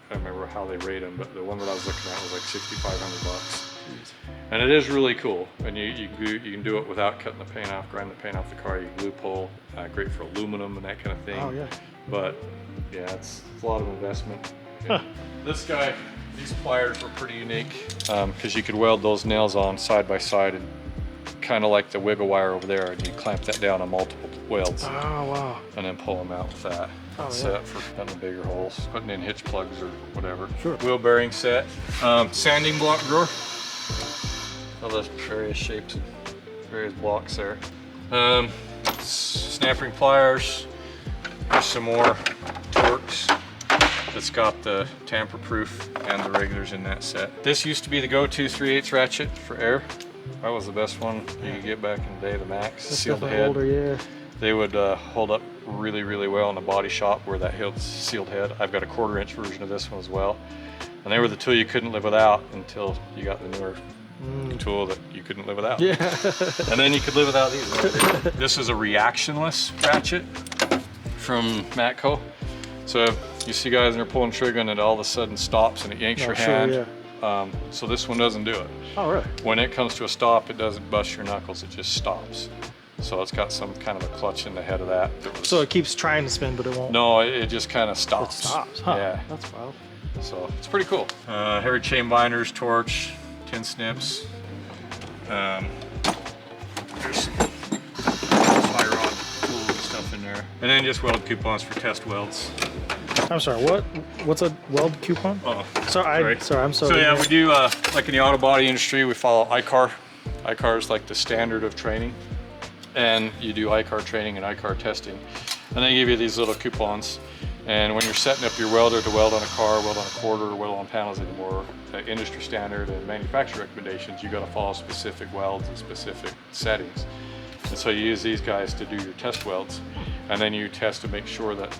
remember how they rate them, but the one that I was looking at was like $6,500. And it is really cool. And you can do it without cutting the paint off, grinding the paint off the car. You glue pull, great for aluminum and that kind of thing. Oh yeah. But yeah, it's a lot of investment. This guy, these pliers were pretty unique because you could weld those nails on side by side and kind of like the wiggle wire over there, and you clamp that down on multiple welds. Oh wow. And then pull them out with that. Set for cutting the bigger holes, putting in hitch plugs or whatever. Sure. Wheel bearing set. Sanding block drawer. All those various shapes and various blocks there. Snap ring pliers. There's some more Torx. It's got the tamper-proof and the regulars in that set. This used to be the go-to 3/8 ratchet for air. That was the best one you could get back in the day, the Max. That's sealed definitely head. older, yeah. They would hold up really, really well in the body shop where that sealed head. I've got a 1/4-inch version of this one as well. And they were the tool you couldn't live without until you got the newer tool that you couldn't live without. Yeah. And then you could live without these. This is a reactionless ratchet from Matco. So you see guys and they're pulling trigger and it all of a sudden stops and it yanks your hand. Yeah. So this one doesn't do it. Oh, really? When it comes to a stop, it doesn't bust your knuckles, it just stops. So it's got some kind of a clutch in the head of that. So it keeps trying to spin, but it won't? No, it just kind of stops. It stops, huh? Yeah. That's wild. So it's pretty cool. Heavy chain binders, torch, tin snips. There's fire rod tools and stuff in there. And then just weld coupons for test welds. I'm sorry, what's a weld coupon? Oh, sorry, I'm sorry. So yeah, we do, like in the auto body industry, we follow ICAR. ICAR is like the standard of training. And you do ICAR training and ICAR testing. And they give you these little coupons. And when you're setting up your welder to weld on a car, weld on a quarter, or weld on panels anymore, the industry standard and manufacturer recommendations, you gotta follow specific welds and specific settings. And so you use these guys to do your test welds. And then you test to make sure that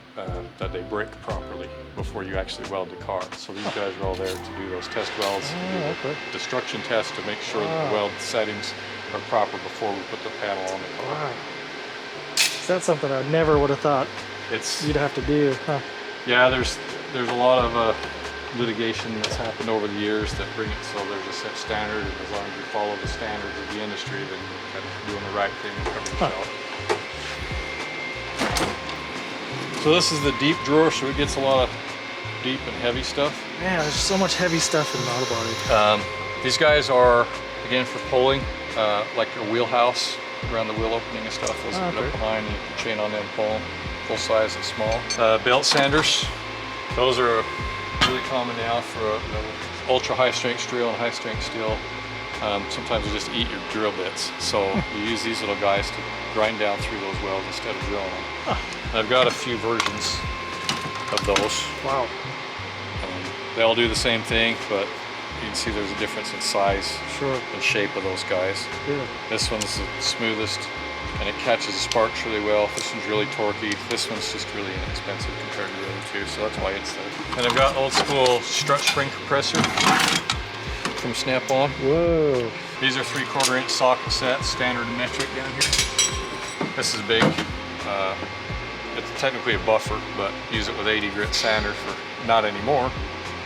that they break properly before you actually weld the car. So these guys are all there to do those test welds, okay. destruction tests to make sure that the weld settings are proper before we put the panel on the car. Wow. That's something I never would have thought you'd have to do, huh? Yeah, there's a lot of litigation that's happened over the years that bring it so there's a set standard, and as long as you follow the standards of the industry, then you're kind of doing the right thing and covering yourself. So this is the deep drawer, so it gets a lot of deep and heavy stuff. Man, there's so much heavy stuff in an auto body. These guys are, again, for pulling, like your wheelhouse around the wheel opening and stuff. Those get up behind, you can chain on them, pull them, full size and small. Belt sanders, those are really common now for ultra high strength steel and high strength steel. Sometimes you just eat your drill bits. So you use these little guys to grind down through those welds instead of drilling them. I've got a few versions of those. Wow. They all do the same thing, but you can see there's a difference in size and shape of those guys. Yeah. This one's the smoothest, and it catches the sparks really well. This one's really torquey. This one's just really inexpensive compared to the other two, so that's why it's there. And I've got old school strut spring compressor from Snap-on. Whoa. These are 3/4 inch socket sets, standard and metric down here. This is big. It's technically a buffer, but use it with 80 grit sander for, not anymore.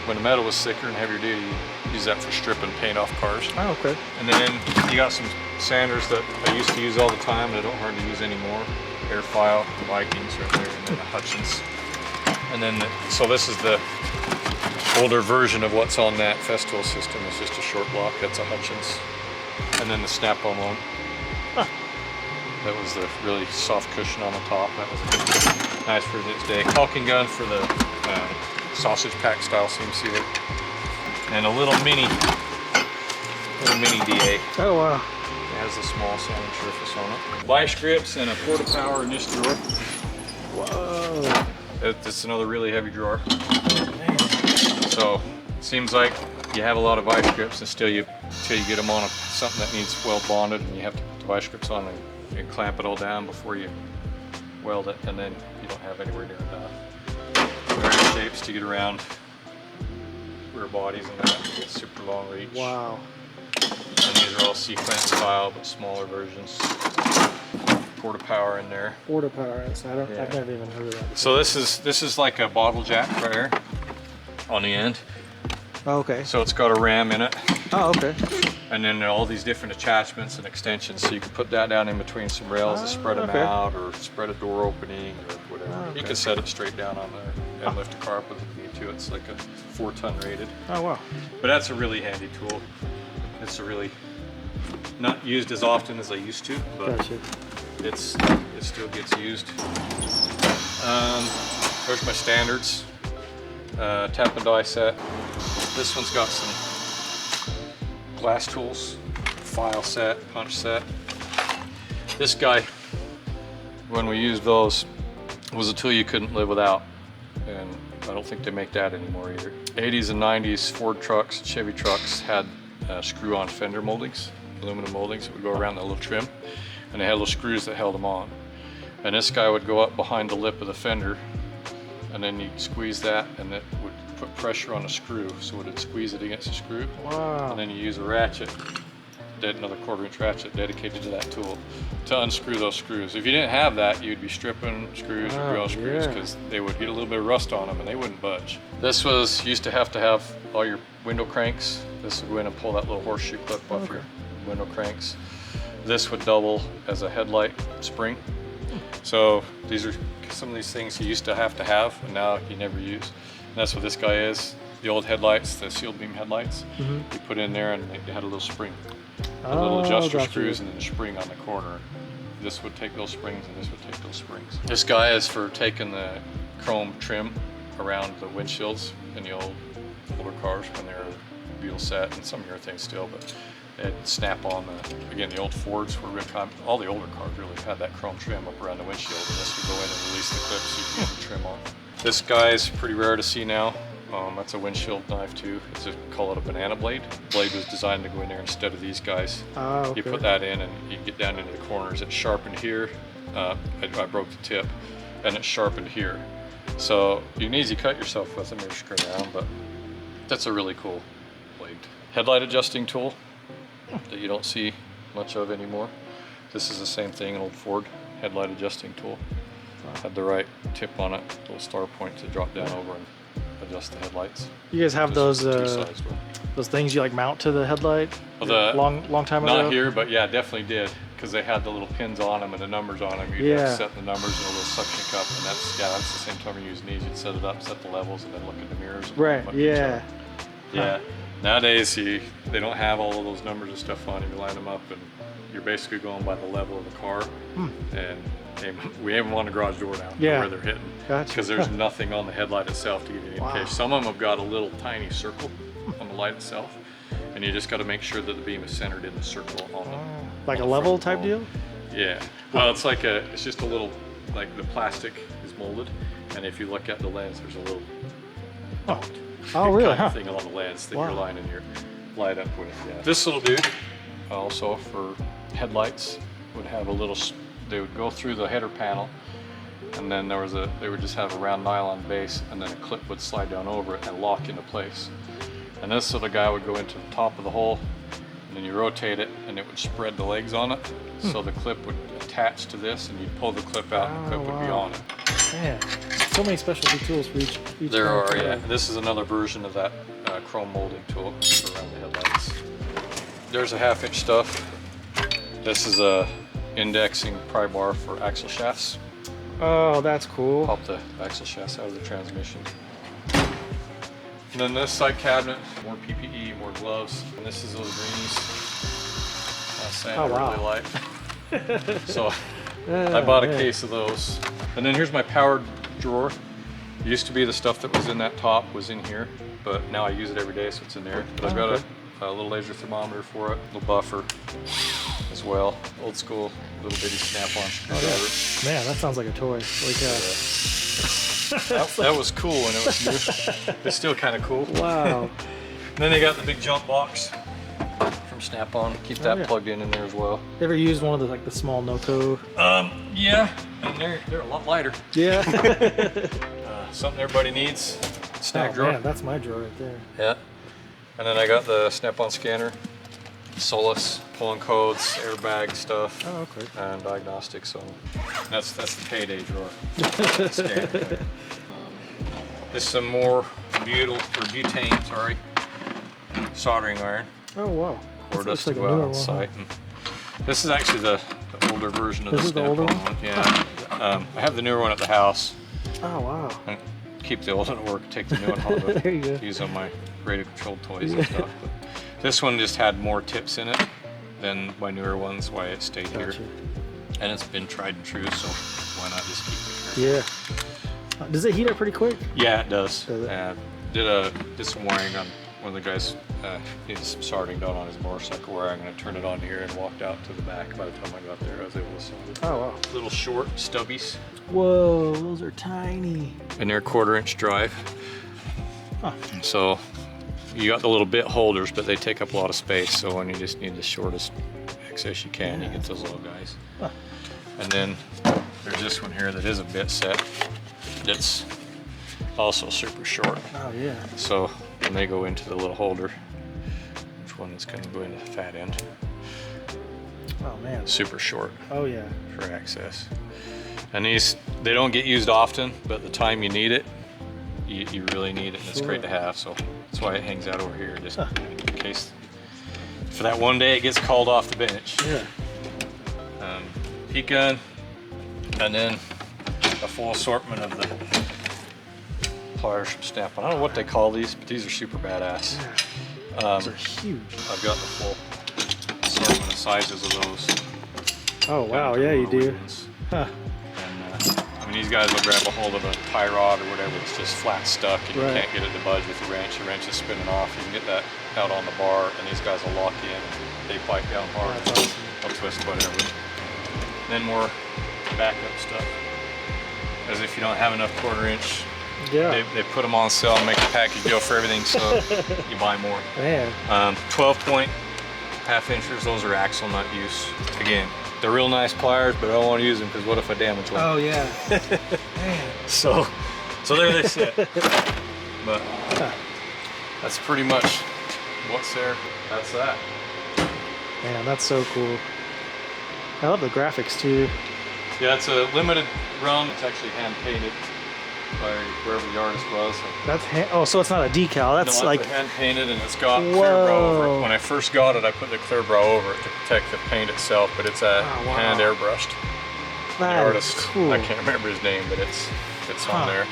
When the metal was thicker and heavier duty, you use that for stripping paint off cars. Oh, okay. And then you got some sanders that I used to use all the time and I don't hardly use anymore. Airfile, Vikings right there, and then the Hutchins. And then, so this is the older version of what's on that Festool system. It's just a short block, that's a Hutchins. And then the Snap-on one. That was the really soft cushion on the top. That was a nice for its day. Caulking gun for the sausage pack style seam sealer. And a little mini DA. Oh, wow. It has a small sanding surface on it. Vice grips and a porta power in this drawer. Whoa. It's another really heavy drawer. Man. So it seems like you have a lot of vice grips until you get them on something that needs well bonded, and you have to put the vice grips on and clamp it all down before you weld it, and then you don't have anywhere near enough. Various shapes to get around rear bodies and that. It's super long reach. Wow. And these are all sequence style, but smaller versions. Porta power in there. Porta power. I've never even heard of that before. So this is like a bottle jack right here on the end. Oh, okay. So it's got a ram in it. Oh, okay. And then all these different attachments and extensions, so you can put that down in between some rails to spread them out, or spread a door opening, or whatever. Okay. You can set it straight down on there and lift a car up with it too. It's like a 4-ton rated. Oh, wow. But that's a really handy tool. It's a really not used as often as I used to, but Gotcha. it still gets used. There's my standards. Tap and die set. This one's got some glass tools, file set, punch set. This guy, when we used those, was a tool you couldn't live without, and I don't think they make that anymore either. 80s and 90s Ford trucks, Chevy trucks had screw-on fender moldings, aluminum moldings that would go around the little trim, and they had little screws that held them on. And this guy would go up behind the lip of the fender, and then you squeeze that, and it would put pressure on a screw, so it would squeeze it against the screw. Wow. And then you use a ratchet, another 1/4 inch ratchet dedicated to that tool to unscrew those screws. If you didn't have that, you'd be stripping screws or drilling screws, because they would get a little bit of rust on them and they wouldn't budge. This used to have all your window cranks. This would go in and pull that little horseshoe clip off your window cranks. This would double as a headlight spring. So these are some of these things you used to have, and now you never use. And that's what this guy is. The old headlights, the sealed beam headlights, you put in there and they had a little spring. A little adjuster screws and then a spring on the corner. This would take those springs and this would take those springs. This guy is for taking the chrome trim around the windshields in the older cars when they were butyl set, and some urethane still, but they'd snap on again, the old Fords were really common. All the older cars really had that chrome trim up around the windshield, and this would go in and release the clip so you can get the trim on. This guy is pretty rare to see now. That's a windshield knife too. Call it a banana blade. The blade was designed to go in there instead of these guys. Okay. You put that in and you get down into the corners. It's sharpened here. I broke the tip, and it's sharpened here. So you can easily cut yourself with them or screw around, but that's a really cool blade. Headlight adjusting tool that you don't see much of anymore. This is the same thing, an old Ford headlight adjusting tool. Had the right tip on it, little star point to drop down over and adjust the headlights. You guys have those things you like mount to the headlight? Long time ago? Not here, but yeah, definitely did, because they had the little pins on them and the numbers on them. You'd have to set the numbers in a little suction cup, and that's the same time you're using these. You'd set it up, set the levels, and then look in the mirrors. Right. Yeah. Yeah. Nowadays, they don't have all of those numbers and stuff on. You line them up, and you're basically going by the level of the car. And we aim them on the garage door now, where they're hitting, because there's nothing on the headlight itself to give you an indication. Some of them have got a little tiny circle on the light itself, and you just got to make sure that the beam is centered in the circle on the like a level type deal. Yeah. Well, it's just a little, like the plastic is molded, and if you look at the lens, there's a little really? kind of thing on the lens that you're lining your light up with. Yeah. This little dude, also for headlights, would have a little. They would go through the header panel, and then they would just have a round nylon base, and then a clip would slide down over it and lock into place. And this little guy would go into the top of the hole, and then you rotate it, and it would spread the legs on it. So the clip would attach to this, and you'd pull the clip out, and the clip would be on it. Man, so many specialty tools for each there are, yeah. And this is another version of that chrome molding tool for around the headlights. There's a 1/2 inch stuff. This is a indexing pry bar for axle shafts. Oh, that's cool. Pop the axle shafts out of the transmission. And then this side cabinet, more PPE, more gloves. And this is those greenies. I really like. So I bought a case of those. And then here's my powered drawer. It used to be the stuff that was in that top was in here, but now I use it every day, so it's in there. But I've got a little laser thermometer for it, a little buffer as well. Old school little bitty snap-on screwdriver. Man, that sounds like a toy. That was cool when it was new. It's still kind of cool. Wow. And then they got the big jump box from Snap-on. Keep that plugged in there as well. You ever used one of the small Noco? Yeah, and they're a lot lighter. Yeah. Something everybody needs. Snack drawer. Man, that's my drawer right there. Yeah. And then I got the Snap-on scanner, Solus, pulling codes, airbag stuff, and diagnostics. So that's the payday drawer. This is some more butane, soldering iron. Oh wow. For us to go out on site. And this is actually the older version of the Snap-on one. Yeah. I have the newer one at the house. Oh wow. And keep the old one at work, take the new one home to use on my radio controlled toys and stuff. But this one just had more tips in it than my newer ones, why it stayed here. And it's been tried and true, so why not just keep it here? Yeah. Does it heat up pretty quick? Yeah, it does. Did some wiring on one of the guys, needed some soldering done on his motorcycle wire. I'm going to turn it on here and walked out to the back. By the time I got there, I was able to solder. Oh wow. Little short stubbies. Whoa, those are tiny. And they're 1/4 inch drive. So you got the little bit holders, but they take up a lot of space. So when you just need the shortest access you can, you get those little guys. And then there's this one here that is a bit set. That's also super short. Oh yeah. So when they go into the little holder, which one is going to go into the fat end? Oh man. Super short. Oh yeah. For access. And these, they don't get used often, but the time you need it, you really need it, and it's great to have. So that's why it hangs out over here, just in case for that one day it gets called off the bench. Yeah. heat gun, and then a full assortment of the pliers from Snap-on. I don't know what they call these, but these are super badass. Those are huge. I've got the full assortment of sizes of those. Oh wow, yeah, you do. Huh. And I mean, these guys will grab a hold of a tie rod or whatever that's just flat stuck, and you can't get it to budge with the wrench. The wrench is spinning off. You can get that out on the bar, and these guys will lock in. And they pipe down hard. That's awesome. They'll twist whatever. Then more backup stuff. As if you don't have enough 1/4 inch. Yeah. They put them on sale and make the package deal for everything, so you buy more. Man. 12-point half-inchers, those are axle nut use. Again, they're real nice pliers, but I don't want to use them because what if I damage one? Oh yeah. Man. So there they sit. But that's pretty much what's there. That's that. Man, that's so cool. I love the graphics too. Yeah, it's a limited run. It's actually hand painted by wherever the artist was. That's oh, so it's not a decal. That's like hand painted, and it's got clear brow over it. When I first got it, I put the clear brow over it to protect the paint itself, but it's hand airbrushed. The artist, cool. I can't remember his name, but it's on there.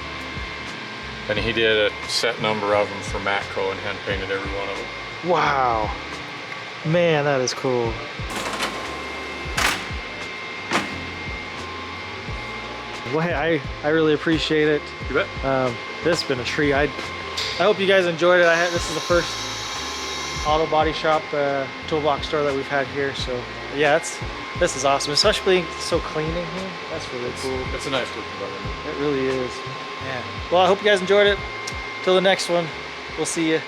And he did a set number of them for Matco and hand painted every one of them. Wow, man, that is cool. Well, hey, I really appreciate it. You bet. This has been a treat. I hope you guys enjoyed it. This is the first auto body shop toolbox store that we've had here. So yeah, this is awesome, especially being so clean in here. That's really cool. It's a nice looking environment. It really is. Yeah. Well, I hope you guys enjoyed it. Till the next one, we'll see you.